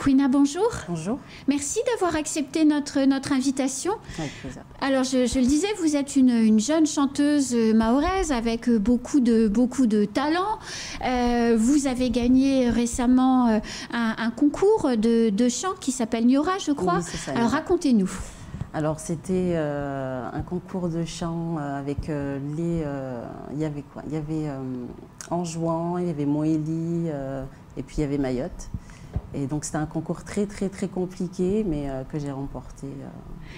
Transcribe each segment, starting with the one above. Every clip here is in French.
Kwina, bonjour. Bonjour. Merci d'avoir accepté notre invitation. Avec plaisir. Alors, je le disais, vous êtes une jeune chanteuse mahoraise avec beaucoup de talent. Vous avez gagné récemment un concours de chant qui s'appelle Niora, je crois. Oui, c'est ça. Alors, racontez-nous. Alors, c'était un concours de chant avec il y avait quoi? Il y avait Anjouan, il y avait Moélie, et puis il y avait Mayotte. Et donc, c'était un concours très compliqué, mais que j'ai remporté.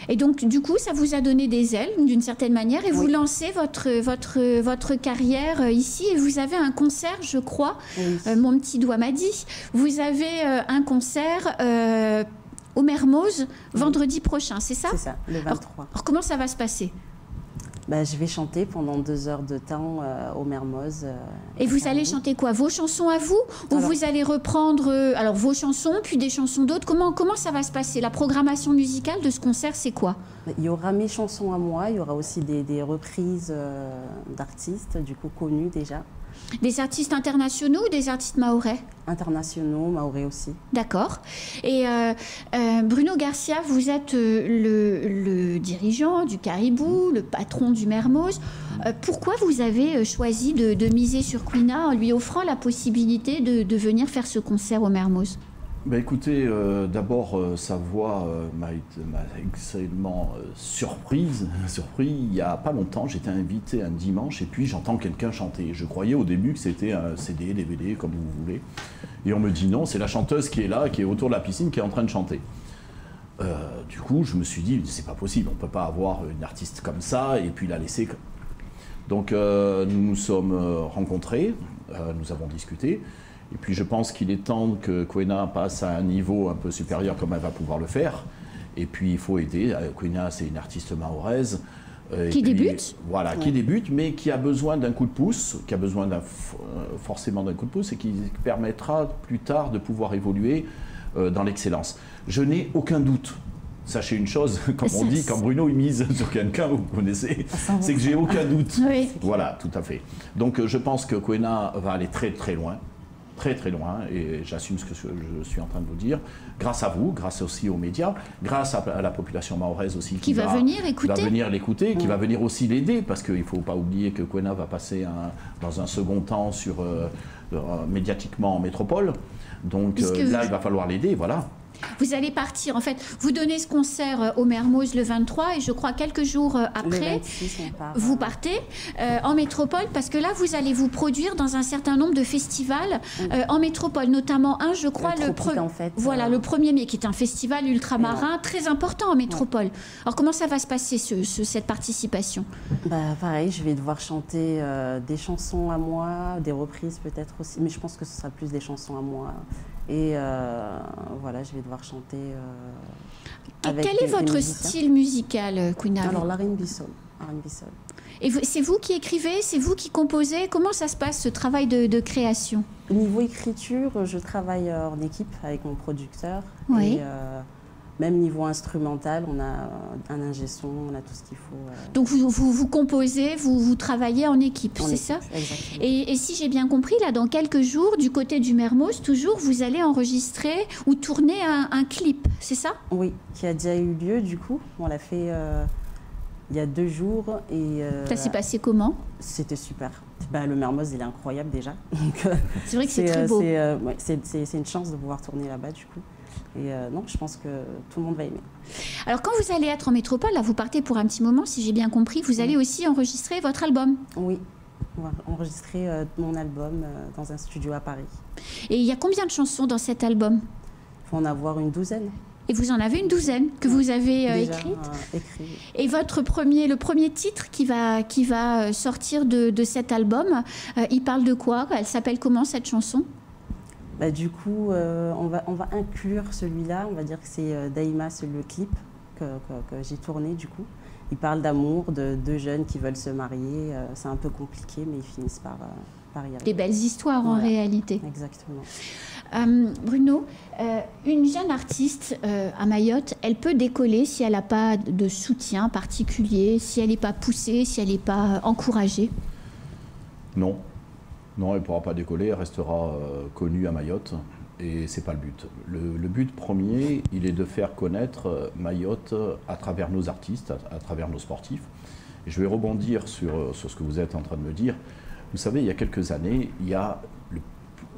Et donc, du coup, ça vous a donné des ailes, d'une certaine manière, et oui, vous lancez votre carrière ici. Et vous avez un concert, je crois, oui, mon petit doigt m'a dit, vous avez un concert au Mermoz vendredi prochain, c'est ça? C'est ça, le 23. Alors, comment ça va se passer? Je vais chanter pendant 2 heures de temps au Mermoz. Et vous allez chanter quoi? Vos chansons à vous? Ou alors, vous allez reprendre alors, vos chansons, puis des chansons d'autres? Comment ça va se passer? La programmation musicale de ce concert, c'est quoi? Il y aura mes chansons à moi, il y aura aussi des reprises d'artistes, du coup connus déjà. Des artistes internationaux ou des artistes mahorais? Internationaux, mahorais aussi. D'accord. Et Bruno Garcia, vous êtes le dirigeant du Caribou, le patron du Mermoz. Pourquoi vous avez choisi de miser sur Kwina en lui offrant la possibilité de venir faire ce concert au Mermoz? Écoutez, d'abord, sa voix m'a extrêmement surpris. Il n'y a pas longtemps, j'étais invité un dimanche et puis j'entends quelqu'un chanter. Je croyais au début que c'était un CD, DVD, comme vous voulez. Et on me dit non, c'est la chanteuse qui est là, qui est autour de la piscine, qui est en train de chanter. Du coup, je me suis dit, c'est pas possible, on ne peut pas avoir une artiste comme ça et puis la laisser. Donc, nous nous sommes rencontrés, nous avons discuté. Et puis je pense qu'il est temps que Kwina passe à un niveau un peu supérieur comme elle va pouvoir le faire. Et puis il faut aider. Kwina, c'est une artiste mahoraise. Qui débute. Voilà, qui débute, mais qui a besoin d'un coup de pouce, qui a besoin forcément d'un coup de pouce et qui permettra plus tard de pouvoir évoluer dans l'excellence. Je n'ai aucun doute. Sachez une chose, comme on dit, quand Bruno il mise sur quelqu'un, vous connaissez, c'est que j'ai aucun doute. Oui. Voilà, tout à fait. Donc je pense que Kwina va aller très loin. Très loin, et j'assume ce que je suis en train de vous dire, grâce à vous, grâce aussi aux médias, grâce à la population mahoraise aussi qui va venir l'écouter, qui va venir aussi l'aider, parce qu'il ne faut pas oublier que Kwina va passer dans un second temps médiatiquement en métropole, donc là il va falloir l'aider, voilà. Vous allez partir, en fait, vous donnez ce concert au Mermoz le 23 et je crois quelques jours après, 26, vous partez en métropole parce que là, vous allez vous produire dans un certain nombre de festivals en métropole, notamment un, je crois, le 1er mai, qui est un festival ultramarin très important en métropole. Alors, comment ça va se passer, cette participation? Pareil, je vais devoir chanter des chansons à moi, des reprises peut-être aussi, mais je pense que ce sera plus des chansons à moi. Et voilà, je vais devoir chanter avec Quel est votre style musical, Kwina? Alors, l'R&B soul. Et c'est vous qui écrivez, c'est vous qui composez? Comment ça se passe, ce travail de création? Au niveau écriture, je travaille en équipe avec mon producteur. Oui. Et, même niveau instrumental, on a un ingé son, on a tout ce qu'il faut. Donc vous composez, vous travaillez en équipe, c'est ça? Exactement. Et si j'ai bien compris, là, dans quelques jours, du côté du Mermoz, toujours, vous allez enregistrer ou tourner un clip, c'est ça? Oui, qui a déjà eu lieu, du coup. On l'a fait il y a 2 jours. Et ça s'est passé comment? C'était super. Le Mermoz, il est incroyable déjà. C'est vrai que c'est très beau. C'est une chance de pouvoir tourner là-bas, du coup. Et non, je pense que tout le monde va aimer. Alors, quand vous allez être en métropole, là, vous partez pour un petit moment, si j'ai bien compris, vous allez aussi enregistrer votre album? Oui, on va enregistrer mon album dans un studio à Paris. Et il y a combien de chansons dans cet album? Il faut en avoir une douzaine. Et vous en avez une douzaine que vous avez écrite? Et le premier titre qui va sortir de cet album, il parle de quoi? Elle s'appelle comment, cette chanson? Du coup, on va inclure celui-là. On va dire que c'est Daïmas, le clip que j'ai tourné, du coup. Il parle d'amour, de 2 jeunes qui veulent se marier. C'est un peu compliqué, mais ils finissent par y arriver. Des belles histoires, en réalité. Exactement. Bruno, une jeune artiste à Mayotte, elle peut décoller si elle n'a pas de soutien particulier, si elle n'est pas poussée, si elle n'est pas encouragée? Non. Non, elle ne pourra pas décoller, elle restera connue à Mayotte. et c'est pas le but. Le but premier, il est de faire connaître Mayotte à travers nos artistes, à travers nos sportifs. Et je vais rebondir sur ce que vous êtes en train de me dire. Vous savez, il y a quelques années, il y a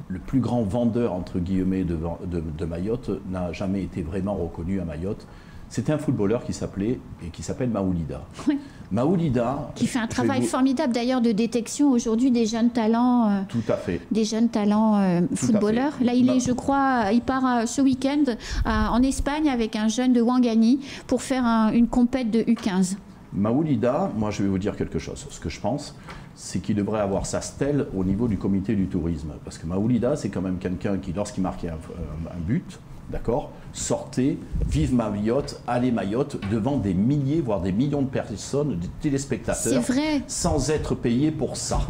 le plus grand vendeur, entre guillemets, de Mayotte n'a jamais été vraiment reconnu à Mayotte. C'était un footballeur qui s'appelle Maoulida. Oui. Maoulida... Qui fait un travail formidable d'ailleurs de détection aujourd'hui des jeunes talents. Tout à fait. Des jeunes talents footballeurs. Là, il est, je crois, il part ce week-end en Espagne avec un jeune de Ouangani pour faire une compète de U15. Maoulida, moi je vais vous dire quelque chose. Ce que je pense, c'est qu'il devrait avoir sa stèle au niveau du comité du tourisme. Parce que Maoulida, c'est quand même quelqu'un qui, lorsqu'il marquait un but, d'accord, sortait, vive Mayotte, allez Mayotte, devant des milliers, voire des millions de personnes, de téléspectateurs, sans être payé pour ça.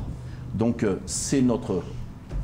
Donc c'est notre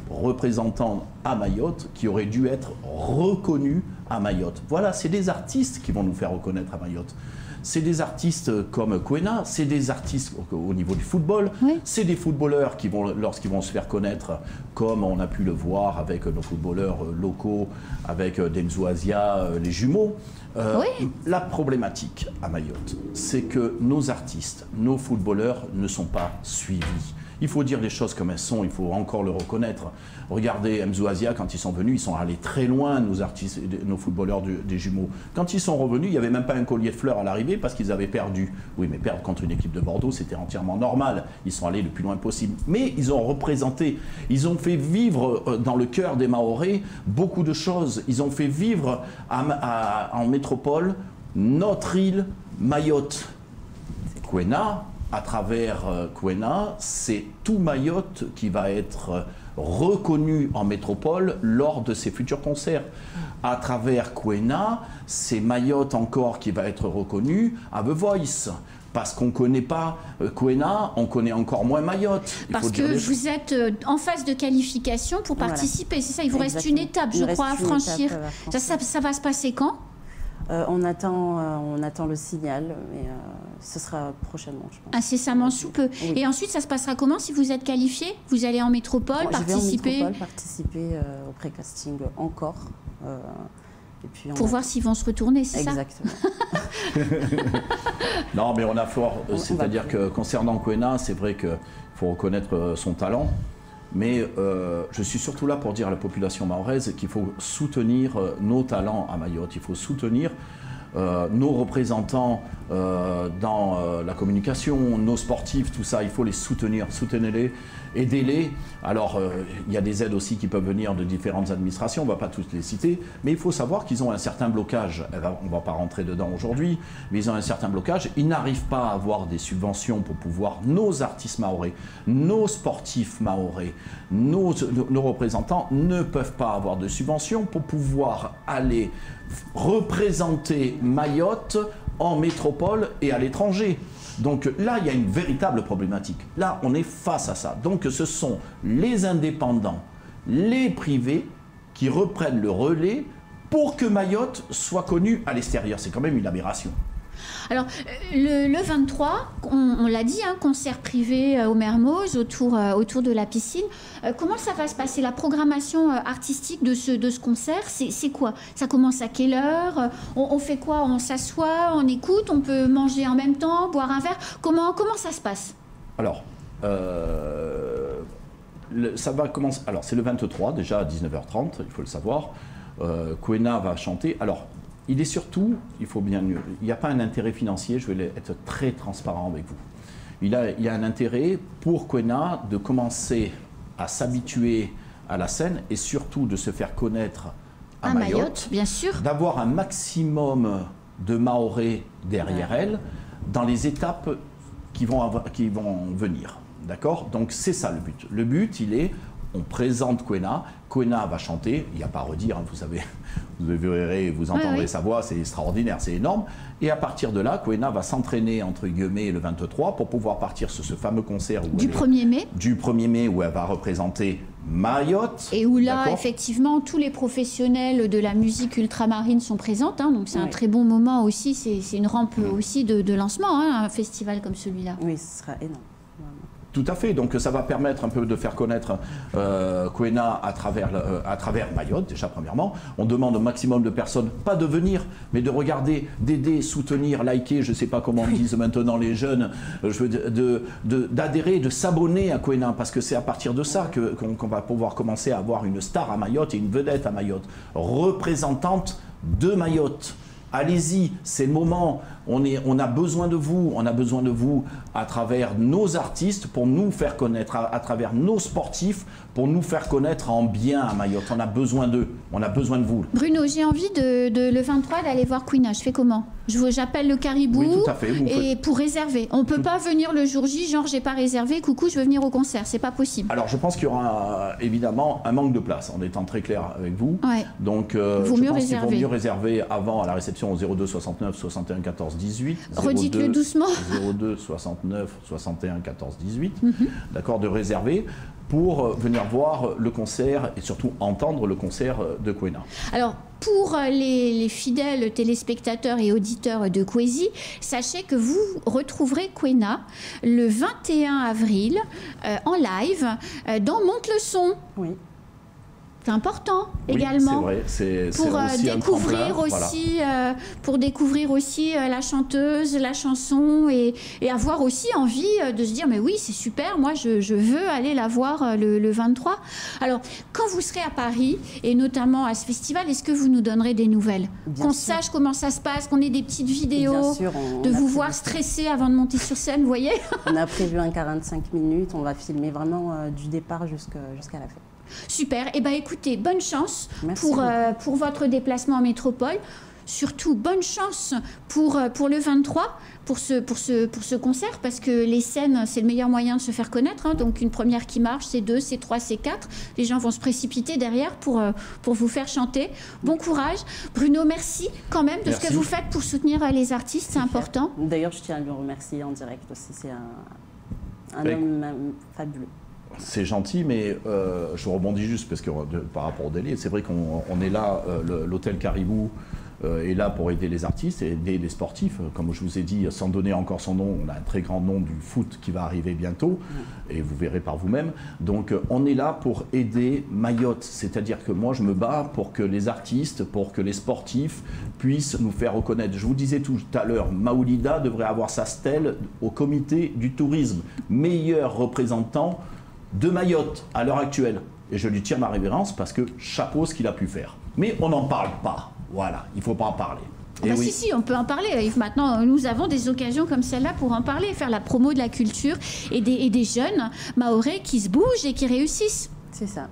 représentant à Mayotte qui aurait dû être reconnu à Mayotte. Voilà, c'est des artistes qui vont nous faire reconnaître à Mayotte. C'est des artistes comme Kwena, c'est des artistes au niveau du football, oui. C'est des footballeurs qui vont, lorsqu'ils vont se faire connaître, comme on a pu le voir avec nos footballeurs locaux, avec Demzou Asia, les jumeaux. Oui. La problématique à Mayotte, c'est que nos artistes, nos footballeurs ne sont pas suivis. Il faut dire les choses comme elles sont, il faut encore le reconnaître. Regardez Demzou Asia, quand ils sont venus, ils sont allés très loin, nos artistes, nos footballeurs des jumeaux. Quand ils sont revenus, il n'y avait même pas un collier de fleurs à l'arrivée parce qu'ils avaient perdu. Oui, mais perdre contre une équipe de Bordeaux, c'était entièrement normal. Ils sont allés le plus loin possible. Mais ils ont représenté, ils ont fait vivre dans le cœur des Mahorais beaucoup de choses. Ils ont fait vivre en métropole notre île Mayotte. Kwena, à travers Kwena, c'est tout Mayotte qui va être reconnu en métropole lors de ses futurs concerts. À travers Kwena, c'est Mayotte encore qui va être reconnu à The Voice. Parce qu'on ne connaît pas Kwena, on connaît encore moins Mayotte. Parce que vous êtes en phase de qualification pour participer, voilà. C'est ça, il vous reste une étape, je crois, à franchir. Ça va se passer quand ? On attend le signal, mais ce sera prochainement, je pense. Incessamment sous peu. Oui. Et ensuite, ça se passera comment si vous êtes qualifié? Vous allez en métropole, participer? Je vais en métropole participer au pré-casting encore. Et puis pour voir s'ils vont se retourner, c'est ça? Exactement. Non, mais on a fort. C'est-à-dire que concernant Kwena, c'est vrai qu'il faut reconnaître son talent. Mais je suis surtout là pour dire à la population mahoraise qu'il faut soutenir nos talents à Mayotte. Il faut soutenir nos représentants dans la communication, nos sportifs, tout ça. Il faut les soutenir, soutenez-les, aidez-les. Alors, il y a des aides aussi qui peuvent venir de différentes administrations, on ne va pas toutes les citer, mais il faut savoir qu'ils ont un certain blocage. On ne va pas rentrer dedans aujourd'hui, mais ils ont un certain blocage. Ils n'arrivent pas à avoir des subventions pour pouvoir, nos artistes mahorais, nos sportifs mahorais, nos représentants ne peuvent pas avoir de subventions pour pouvoir aller représenter Mayotte en métropole et à l'étranger. Donc là, il y a une véritable problématique. Là, on est face à ça. Donc ce sont les indépendants, les privés qui reprennent le relais pour que Mayotte soit connue à l'extérieur. C'est quand même une aberration. Alors, le 23, on l'a dit, hein, concert privé au Mermoz, autour de la piscine. Comment ça va se passer, la programmation artistique de ce concert? C'est quoi? Ça commence à quelle heure? On fait quoi? On s'assoit, on écoute, on peut manger en même temps, boire un verre? Comment ça se passe? Alors, ça va commencer... Alors, c'est le 23, déjà à 19h30, il faut le savoir. Kwena va chanter. Alors, il est surtout, il n'y a pas un intérêt financier, je vais être très transparent avec vous. Il y a un intérêt pour Kwena de commencer à s'habituer à la scène et surtout de se faire connaître à Mayotte, bien sûr. D'avoir un maximum de Mahorais derrière elle dans les étapes qui vont venir. D'accord? Donc c'est ça le but. Le but, il est, on présente Kwena, Kwena va chanter, il n'y a pas à redire, hein, vous savez, vous verrez, vous entendrez sa voix, c'est extraordinaire, c'est énorme. Et à partir de là, Kwena va s'entraîner entre guillemets le 23 pour pouvoir partir sur ce fameux concert du 1er mai. Du 1er mai où elle va représenter Mayotte. Et où là, effectivement, tous les professionnels de la musique ultramarine sont présents, hein, donc c'est un très bon moment aussi, c'est une rampe aussi de lancement, hein, un festival comme celui-là. Oui, ce sera énorme. Tout à fait, donc ça va permettre un peu de faire connaître Quena à travers Mayotte, déjà premièrement. On demande au maximum de personnes, pas de venir, mais de regarder, d'aider, soutenir, liker, je ne sais pas comment disent maintenant les jeunes, d'adhérer, de s'abonner à Quena, parce que c'est à partir de ça qu'on va pouvoir commencer à avoir une star à Mayotte et une vedette à Mayotte, représentante de Mayotte. Allez-y, c'est le moment, on a besoin de vous, à travers nos artistes pour nous faire connaître, à travers nos sportifs pour nous faire connaître en bien à Mayotte. On a besoin d'eux, on a besoin de vous. Bruno, j'ai envie le 23 d'aller voir Quena, je fais comment? J'appelle le Caribou, oui, tout à fait, et pour réserver. On ne peut pas venir le jour J, genre j'ai pas réservé, coucou, je veux venir au concert, c'est pas possible. Alors je pense qu'il y aura évidemment un manque de place, en étant très clair avec vous. Ouais. Donc je pense qu'il vaut mieux réserver avant à la réception au 02 69 61 14 18. Redites-le doucement. 02 69 61 14 18. D'accord, de réserver pour venir voir le concert et surtout entendre le concert de Quena. Alors, pour les fidèles téléspectateurs et auditeurs de Kwezi, sachez que vous retrouverez Quena le 21 avril en live dans Monte-le-Son. Oui. C'est important oui, également. C'est vrai, pour aussi découvrir aussi, voilà. Pour découvrir aussi la chanteuse, la chanson et avoir aussi envie de se dire mais oui c'est super, moi je veux aller la voir le 23. Alors quand vous serez à Paris et notamment à ce festival, est-ce que vous nous donnerez des nouvelles, qu'on sache comment ça se passe, qu'on ait des petites vidéos, sûr, de vous voir stresser avant de monter sur scène, vous voyez? On a prévu un 45 minutes, on va filmer vraiment du départ jusqu'à la fin. Super. Eh bien, écoutez, bonne chance pour votre déplacement en métropole. Surtout, bonne chance pour le 23, pour ce concert, parce que les scènes, c'est le meilleur moyen de se faire connaître. Hein. Donc, une première qui marche, c'est 2, c'est 3, c'est 4. Les gens vont se précipiter derrière pour vous faire chanter. Bon courage. Bruno, merci quand même de ce que vous faites pour soutenir les artistes. C'est important. D'ailleurs, je tiens à lui remercier en direct aussi. C'est un homme fabuleux. C'est gentil, mais je rebondis juste parce que par rapport au délai, c'est vrai qu'on est là, l'hôtel Caribou est là pour aider les artistes et aider les sportifs. Comme je vous ai dit, sans donner encore son nom, on a un très grand nom du foot qui va arriver bientôt et vous verrez par vous-même. Donc on est là pour aider Mayotte, c'est-à-dire que moi je me bats pour que les artistes, pour que les sportifs puissent nous faire reconnaître. Je vous disais tout à l'heure, Maoulida devrait avoir sa stèle au comité du tourisme, meilleur représentant de Mayotte à l'heure actuelle. Et je lui tire ma révérence parce que chapeau ce qu'il a pu faire. Mais on n'en parle pas. Voilà, il ne faut pas en parler. Bah oui. Si, on peut en parler. Maintenant, nous avons des occasions comme celle-là pour en parler, faire la promo de la culture et des jeunes mahorais qui se bougent et qui réussissent. C'est ça.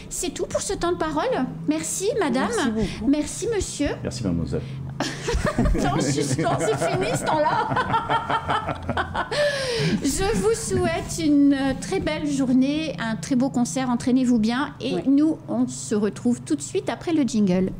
C'est tout pour ce temps de parole. Merci, madame. Merci, merci monsieur. Merci, mademoiselle. Non, c'est fini ce temps-là. Je vous souhaite une très belle journée, un très beau concert. Entraînez-vous bien. Et nous, on se retrouve tout de suite après le jingle.